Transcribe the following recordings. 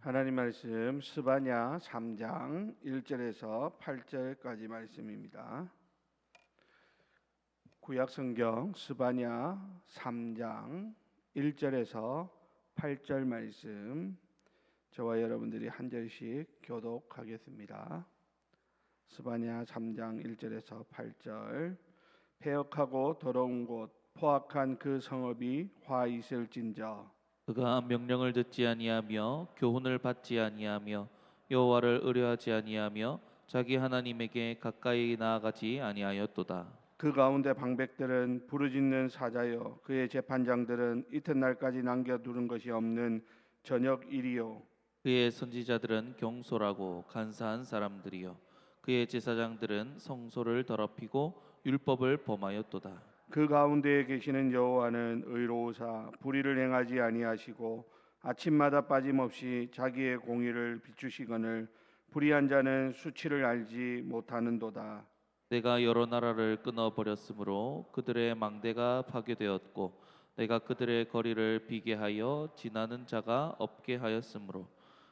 하나님 말씀 스바냐 3장 1절에서 8절까지 말씀입니다. 구약 성경 스바냐 3장 1절에서 8절 말씀 저와 여러분들이 한 절씩 교독하겠습니다. 스바냐 3장 1절에서 8절. 패역하고 더러운 곳 포악한 그 성읍이 화 있을진저 그가 명령을 듣지 아니하며 교훈을 받지 아니하며 여호와를 의뢰하지 아니하며 자기 하나님에게 가까이 나아가지 아니하였도다. 그 가운데 방백들은 부르짖는 사자요 그의 재판장들은 이튿날까지 남겨두는 것이 없는 저녁 일이요 그의 선지자들은 경솔하고 간사한 사람들이요 그의 제사장들은 성소를 더럽히고 율법을 범하였도다. 그 가운데에 계시는 여호와는 의로우사 불의를 행하지 아니하시고 아침마다 빠짐없이 자기의 공의를 비추시거늘 불의한 자는 수치를 알지 못하는도다. 내가 여러 나라를 끊어버렸으므로 그들의 망대가 파괴되었고 내가 그들의 거리를 비게 하여 지나는 자가 없게 하였으므로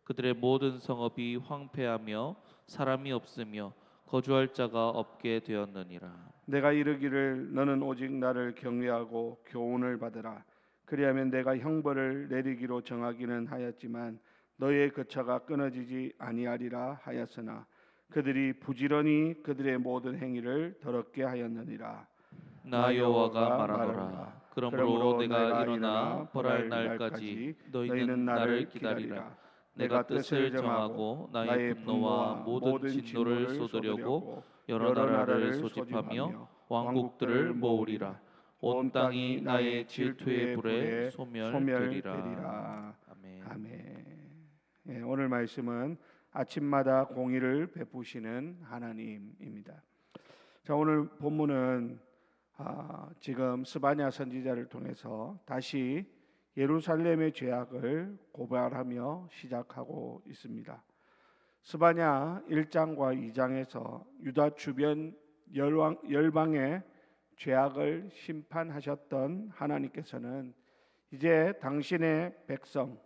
그들의 모든 성읍이 황폐하며 사람이 없으며 거주할 자가 없게 되었느니라. 내가 이르기를 너는 오직 나를 경외하고 교훈을 받으라. 그리하면 내가 형벌을 내리기로 정하기는 하였지만 너의 거처가 끊어지지 아니하리라 하였으나 그들이 부지런히 그들의 모든 행위를 더럽게 하였느니라. 나 여호와가 말하노라. 그러므로 내가 일어나 벌할 날까지 너희는 나를 기다리라. 내가 뜻을 정하고 나의 분노와 모든 진노를 쏟으려고 여러 나라를 소집하며 왕국들을 모으리라. 온 땅이 나의 질투의 불에 소멸되리라. 아멘. 아멘. 예, 오늘 말씀은 아침마다 공의를 베푸시는 하나님입니다. 자, 오늘 본문은 지금 스바냐 선지자를 통해서 다시 예루살렘의 죄악을 고발하며 시작하고 있습니다. 스바냐 1장과 2장에서 유다 주변 열방의 죄악을 심판하셨던 하나님께서는 이제 당신의 백성,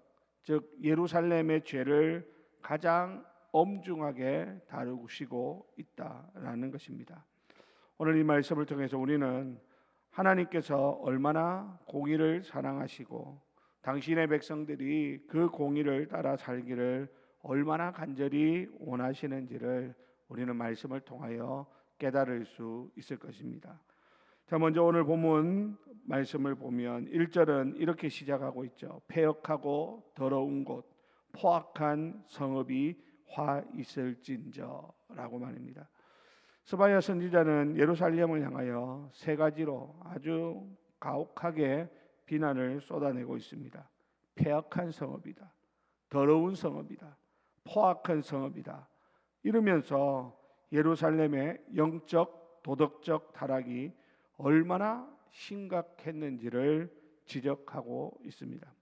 즉 예루살렘의 죄를 가장 엄중하게 다루시고 있다라는 것입니다. 오늘 이 말씀을 통해서 우리는 하나님께서 얼마나 공의를 사랑하시고 당신의 백성들이 그 공의를 따라 살기를 얼마나 간절히 원하시는지를 우리는 말씀을 통하여 깨달을 수 있을 것입니다. 자, 먼저 오늘 본문 말씀을 보면 1절은 이렇게 시작하고 있죠. 패역하고 더러운 곳 포악한 성읍이 화 있을진저라고 말입니다. 스바냐 선지자는 예루살렘을 향하여 세 가지로 아주 가혹하게 비난을 쏟아내고 있습니다. 패역한 성읍이다. 더러운 성읍이다. 포악한 성읍이다. 이러면서 예루살렘의 영적 도덕적 타락이 얼마나 심각했는지를 지적하고 있습니다.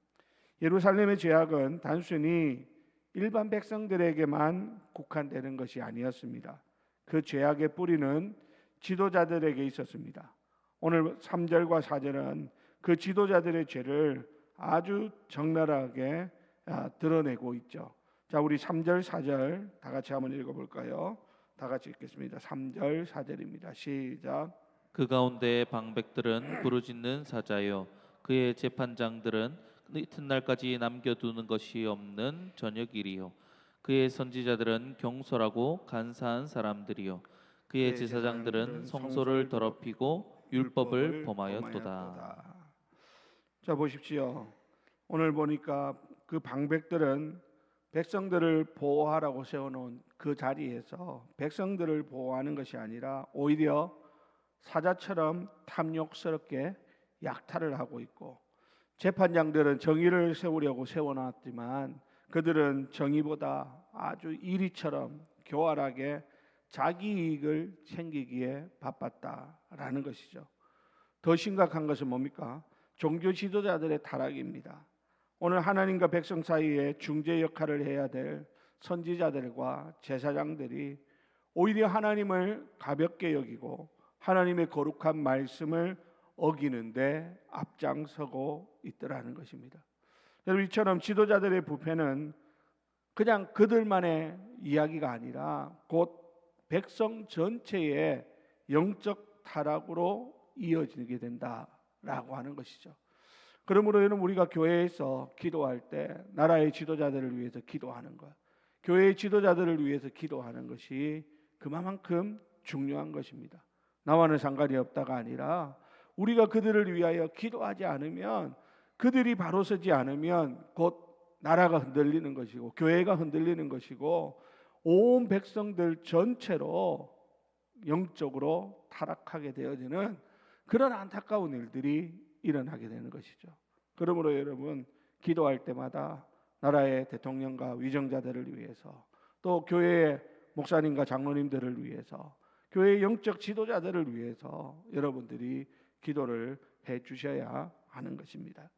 예루살렘의 죄악은 단순히 일반 백성들에게만 국한되는 것이 아니었습니다. 그 죄악의 뿌리는 지도자들에게 있었습니다. 오늘 3절과 4절은 그 지도자들의 죄를 아주 적나라하게 드러내고 있죠. 자, 우리 3절, 4절 다 같이 한번 읽어볼까요? 다 같이 읽겠습니다. 3절, 4절입니다. 시작. 그 가운데 방백들은 부르짖는 사자요 그의 재판장들은 이튿날까지 남겨두는 것이 없는 저녁일이요 그의 선지자들은 경솔하고 간사한 사람들이요 그의 제사장들은 성소를 더럽히고 율법을 범하였도다. 자, 보십시오. 오늘 보니까 그 방백들은 백성들을 보호하라고 세워놓은 그 자리에서 백성들을 보호하는 것이 아니라 오히려 사자처럼 탐욕스럽게 약탈을 하고 있고, 재판장들은 정의를 세우려고 세워놨지만 그들은 정의보다 아주 이리처럼 교활하게 자기 이익을 챙기기에 바빴다라는 것이죠. 더 심각한 것은 뭡니까? 종교 지도자들의 타락입니다. 오늘 하나님과 백성 사이에 중재 역할을 해야 될 선지자들과 제사장들이 오히려 하나님을 가볍게 여기고 하나님의 거룩한 말씀을 어기는데 앞장서고 있더라는 것입니다. 여러분, 이처럼 지도자들의 부패는 그냥 그들만의 이야기가 아니라 곧 백성 전체의 영적 타락으로 이어지게 된다라고 하는 것이죠. 그러므로 여러분, 우리가 교회에서 기도할 때 나라의 지도자들을 위해서 기도하는 것, 교회의 지도자들을 위해서 기도하는 것이 그만큼 중요한 것입니다. 나와는 상관이 없다가 아니라 우리가 그들을 위하여 기도하지 않으면, 그들이 바로 서지 않으면 곧 나라가 흔들리는 것이고 교회가 흔들리는 것이고 온 백성들 전체로 영적으로 타락하게 되어지는 그런 안타까운 일들이 일어나게 되는 것이죠. 그러므로 여러분, 기도할 때마다 나라의 대통령과 위정자들을 위해서, 또 교회의 목사님과 장로님들을 위해서, 교회의 영적 지도자들을 위해서 여러분들이 기도를 해 주셔야 하는 것입니다.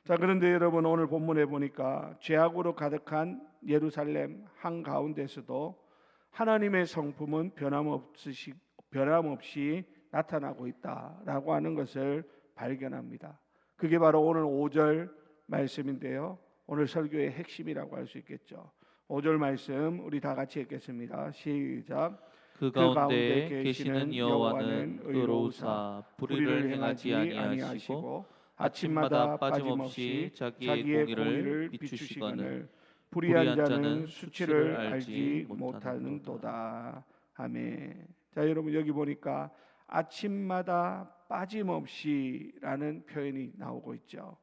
자, 그런데 여러분, 오늘 본문에 보니까 죄악으로 가득한 예루살렘 한가운데서도 하나님의 성품은 변함없이 나타나고 있다라고 하는 것을 발견합니다. 그게 바로 오늘 5절 말씀인데요, 오늘 설교의 핵심이라고 할 수 있겠죠. 5절 말씀 우리 다 같이 읽겠습니다. 시작. 그 가운데 계시는 여호와는 의로우사 불의를 행하지 아니하시고 아침마다 빠짐없이 자기의 공의를 비추시거늘 불의한 자는 수치를 알지 못하는도다. 아멘. 자, 여러분, 여기 보니까 아침마다 빠짐없이라는 표현이 나오고 있죠.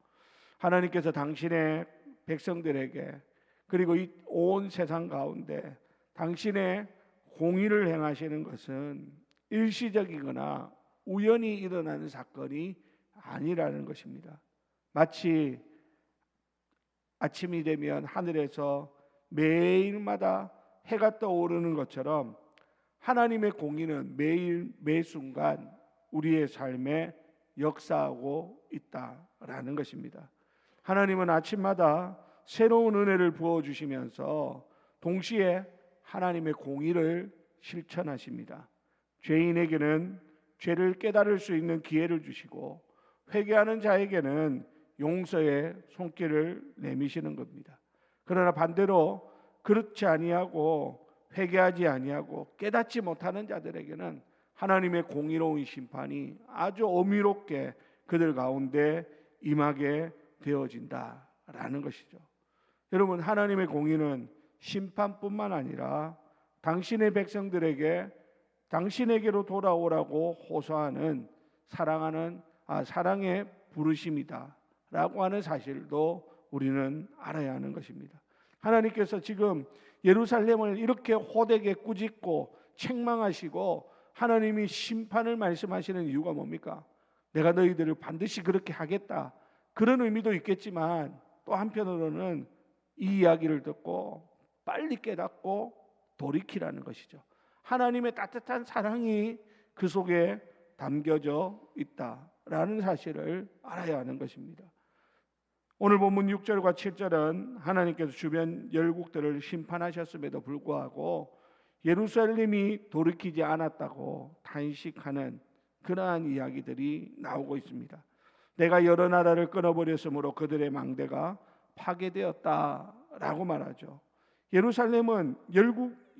하나님께서 당신의 백성들에게, 그리고 이 온 세상 가운데 당신의 공의를 행하시는 것은 일시적이거나 우연히 일어나는 사건이 아니라는 것입니다. 마치 아침이 되면 하늘에서 매일마다 해가 떠오르는 것처럼 하나님의 공의는 매일 매순간 우리의 삶에 역사하고 있다라는 것입니다. 하나님은 아침마다 새로운 은혜를 부어주시면서 동시에 하나님의 공의를 실천하십니다. 죄인에게는 죄를 깨달을 수 있는 기회를 주시고 회개하는 자에게는 용서의 손길을 내미시는 겁니다. 그러나 반대로 그렇지 아니하고 회개하지 아니하고 깨닫지 못하는 자들에게는 하나님의 공의로운 심판이 아주 어미롭게 그들 가운데 임하게 되어진다라는 것이죠. 여러분, 하나님의 공의는 심판뿐만 아니라 당신의 백성들에게 당신에게로 돌아오라고 호소하는 사랑의 부르심이다라고 하는 사실도 우리는 알아야 하는 것입니다. 하나님께서 지금 예루살렘을 이렇게 호되게 꾸짖고 책망하시고 하나님이 심판을 말씀하시는 이유가 뭡니까? 내가 너희들을 반드시 그렇게 하겠다, 그런 의미도 있겠지만 또 한편으로는 이 이야기를 듣고 빨리 깨닫고 돌이키라는 것이죠. 하나님의 따뜻한 사랑이 그 속에 담겨져 있다라는 사실을 알아야 하는 것입니다. 오늘 본문 6절과 7절은 하나님께서 주변 열국들을 심판하셨음에도 불구하고 예루살렘이 돌이키지 않았다고 탄식하는 그러한 이야기들이 나오고 있습니다. 내가 여러 나라를 끊어버렸으므로 그들의 망대가 파괴되었다라고 말하죠. 예루살렘은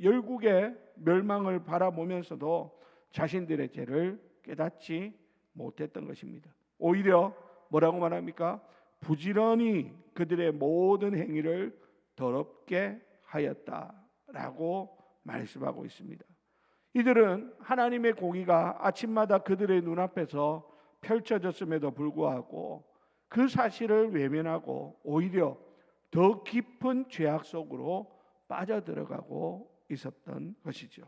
열국의 멸망을 바라보면서도 자신들의 죄를 깨닫지 못했던 것입니다. 오히려 뭐라고 말합니까? 부지런히 그들의 모든 행위를 더럽게 하였다라고 말씀하고 있습니다. 이들은 하나님의 공의가 아침마다 그들의 눈앞에서 펼쳐졌음에도 불구하고 그 사실을 외면하고 오히려 더 깊은 죄악 속으로 빠져들어가고 있었던 것이죠.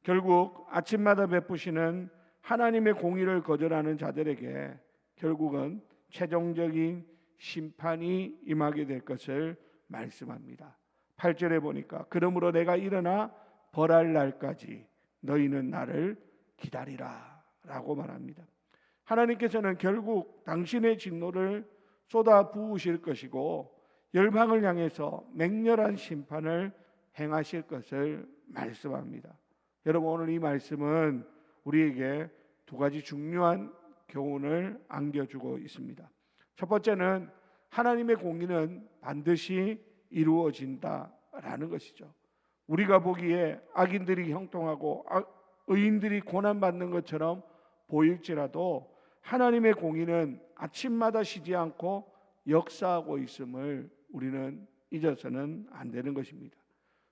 결국 아침마다 베푸시는 하나님의 공의를 거절하는 자들에게 결국은 최종적인 심판이 임하게 될 것을 말씀합니다. 8절에 보니까 그러므로 내가 일어나 벌할 날까지 너희는 나를 기다리라 라고 말합니다. 하나님께서는 결국 당신의 진노를 쏟아 부으실 것이고 열방을 향해서 맹렬한 심판을 행하실 것을 말씀합니다. 여러분, 오늘 이 말씀은 우리에게 두 가지 중요한 교훈을 안겨주고 있습니다. 첫 번째는 하나님의 공의는 반드시 이루어진다라는 있다라는 것이죠. 우리가 보기에 악인들이 형통하고 의인들이 고난받는 것처럼 보일지라도 하나님의 공의는 아침마다 쉬지 않고 역사하고 있음을 우리는 잊어서는 안 되는 것입니다.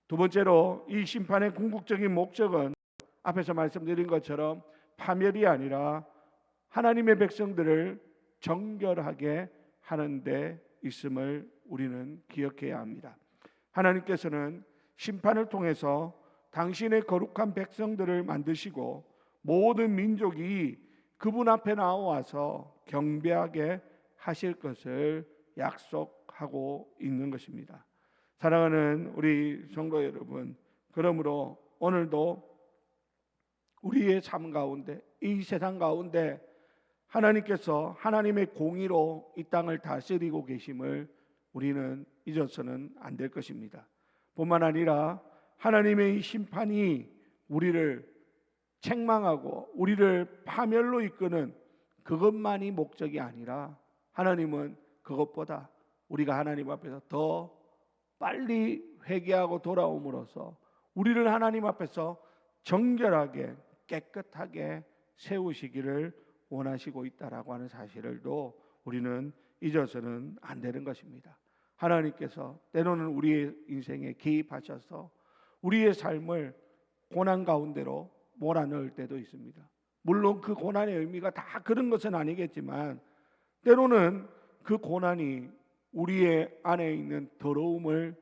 두 번째로 이 심판의 궁극적인 목적은 앞에서 말씀드린 것처럼 파멸이 아니라 하나님의 백성들을 정결하게 하는 데 있음을 우리는 기억해야 합니다. 하나님께서는 심판을 통해서 당신의 거룩한 백성들을 만드시고 모든 민족이 그분 앞에 나와서 경배하게 하실 것을 약속하고 있는 것입니다. 사랑하는 우리 성도 여러분, 그러므로 오늘도 우리의 삶 가운데, 이 세상 가운데 하나님께서 하나님의 공의로 이 땅을 다스리고 계심을 우리는 잊어서는 안 될 것입니다. 뿐만 아니라 하나님의 이 심판이 우리를 책망하고 우리를 파멸로 이끄는 그것만이 목적이 아니라 하나님은 그것보다 우리가 하나님 앞에서 더 빨리 회개하고 돌아옴으로써 우리를 하나님 앞에서 정결하게 깨끗하게 세우시기를 원하시고 있다라고 하는 사실을도 우리는 잊어서는 안 되는 것입니다. 하나님께서 때로는 우리의 인생에 개입하셔서 우리의 삶을 고난 가운데로 몰아넣을 때도 있습니다. 물론 그 고난의 의미가 다 그런 것은 아니겠지만 때로는 그 고난이 우리의 안에 있는 더러움을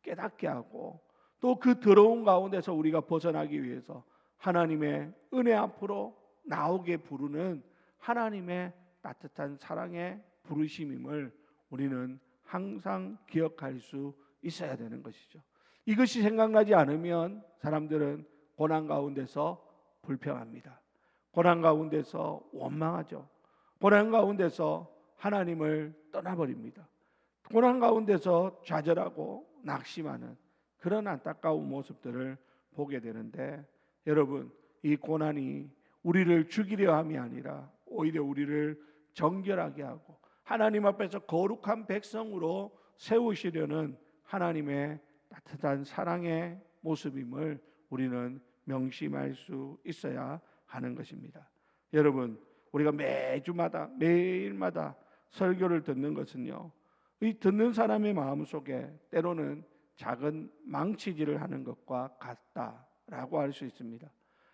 깨닫게 하고 또 그 더러운 가운데서 우리가 벗어나기 위해서 하나님의 은혜 앞으로 나오게 부르는 하나님의 따뜻한 사랑의 부르심임을 우리는 항상 기억할 수 있어야 되는 것이죠. 이것이 생각나지 않으면 사람들은 고난 가운데서 불평합니다. 고난 가운데서 원망하죠. 고난 가운데서 하나님을 떠나버립니다. 고난 가운데서 좌절하고 낙심하는 그런 안타까운 모습들을 보게 되는데, 여러분, 이 고난이 우리를 죽이려 함이 아니라 오히려 우리를 정결하게 하고 하나님 앞에서 거룩한 백성으로 세우시려는 하나님의 따뜻한 사랑의 모습임을 우리는 명심할 수 있어야 하는 것입니다. 여러분, 우리가 매주마다 매일마다 설교를 듣는 것은요, 이 듣는 사람의 마음속에 때로는 작은 망치질을 하는 것과 같다라고 할 수 있습니다.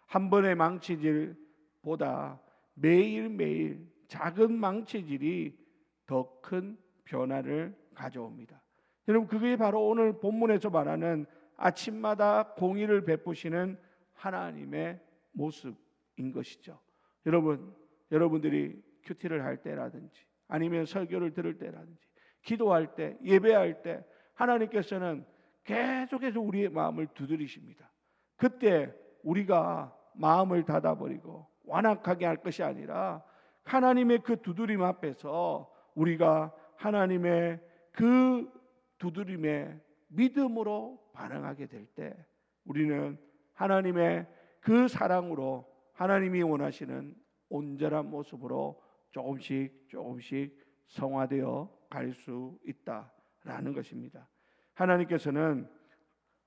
한 번의 망치질보다 매일매일 작은 망치질이 더 큰 변화를 가져옵니다. 여러분, 그게 바로 오늘 본문에서 말하는 아침마다 공의를 베푸시는 하나님의 모습인 것이죠. 여러분들이 큐티를 할 때라든지 아니면 설교를 들을 때라든지 기도할 때, 예배할 때 하나님께서는 계속해서 우리의 마음을 두드리십니다. 그때 우리가 마음을 닫아버리고 완악하게 할 것이 아니라 하나님의 그 두드림 앞에서 우리가 하나님의 그 두드림에 믿음으로 반응하게 될 때 우리는 하나님의 그 사랑으로 하나님이 원하시는 온전한 모습으로 조금씩 성화되어 갈 수 있다라는 것입니다. 하나님께서는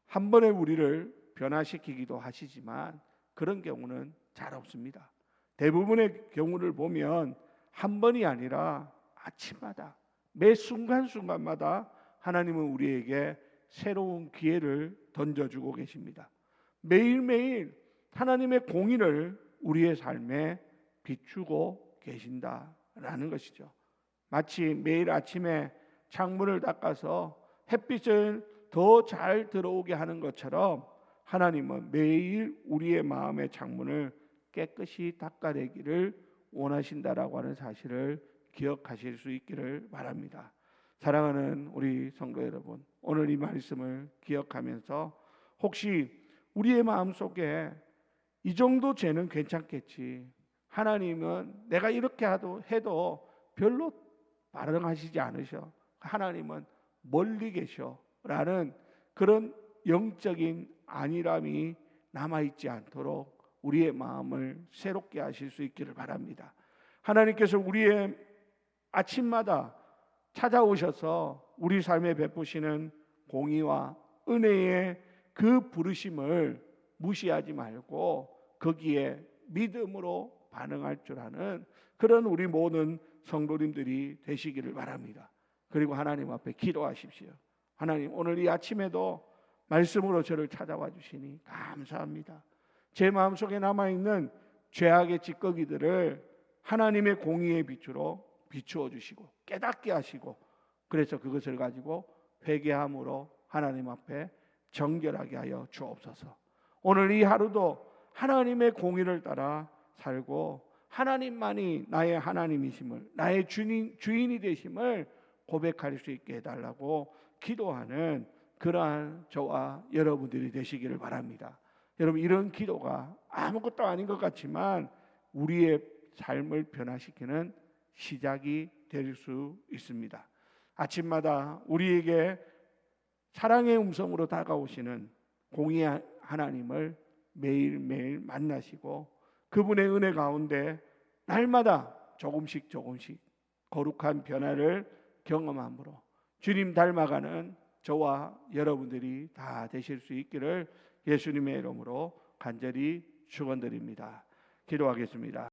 한 번에 우리를 변화시키기도 하시지만 그런 경우는 잘 없습니다. 대부분의 경우를 보면 한 번이 아니라 아침마다 매 순간순간마다 하나님은 우리에게 새로운 기회를 던져주고 계십니다. 매일매일 하나님의 공의를 우리의 삶에 비추고 계신다라는 것이죠. 마치 매일 아침에 창문을 닦아서 햇빛을 더 잘 들어오게 하는 것처럼 하나님은 매일 우리의 마음의 창문을 깨끗이 닦아내기를 원하신다라고 하는 사실을 기억하실 수 있기를 바랍니다. 사랑하는 우리 성도 여러분, 오늘 이 말씀을 기억하면서 혹시 우리의 마음속에 이 정도 죄는 괜찮겠지, 하나님은 내가 이렇게 해도 별로 반응하시지 않으셔, 하나님은 멀리 계셔 라는 그런 영적인 안일함이 남아있지 않도록 우리의 마음을 새롭게 하실 수 있기를 바랍니다. 하나님께서 우리의 아침마다 찾아오셔서 우리 삶에 베푸시는 공의와 은혜의 그 부르심을 무시하지 말고 거기에 믿음으로 반응할 줄 아는 그런 우리 모든 성도님들이 되시기를 바랍니다. 그리고 하나님 앞에 기도하십시오. 하나님, 오늘 이 아침에도 말씀으로 저를 찾아와 주시니 감사합니다. 제 마음속에 남아있는 죄악의 찌꺼기들을 하나님의 공의의 빛으로 비추어 주시고 깨닫게 하시고, 그래서 그것을 가지고 회개함으로 하나님 앞에 정결하게 하여 주옵소서. 오늘 이 하루도 하나님의 공의를 따라 살고 하나님만이 나의 하나님이심을, 나의 주인이 되심을 고백할 수 있게 해달라고 기도하는 그러한 저와 여러분들이 되시기를 바랍니다. 여러분, 이런 기도가 아무것도 아닌 것 같지만 우리의 삶을 변화시키는 시작이 될 수 있습니다. 아침마다 우리에게 사랑의 음성으로 다가오시는 공의의 하나님을 매일매일 만나시고 그분의 은혜 가운데 날마다 조금씩 거룩한 변화를 경험함으로 주님 닮아가는 저와 여러분들이 다 되실 수 있기를 예수님의 이름으로 간절히 축원드립니다. 기도하겠습니다.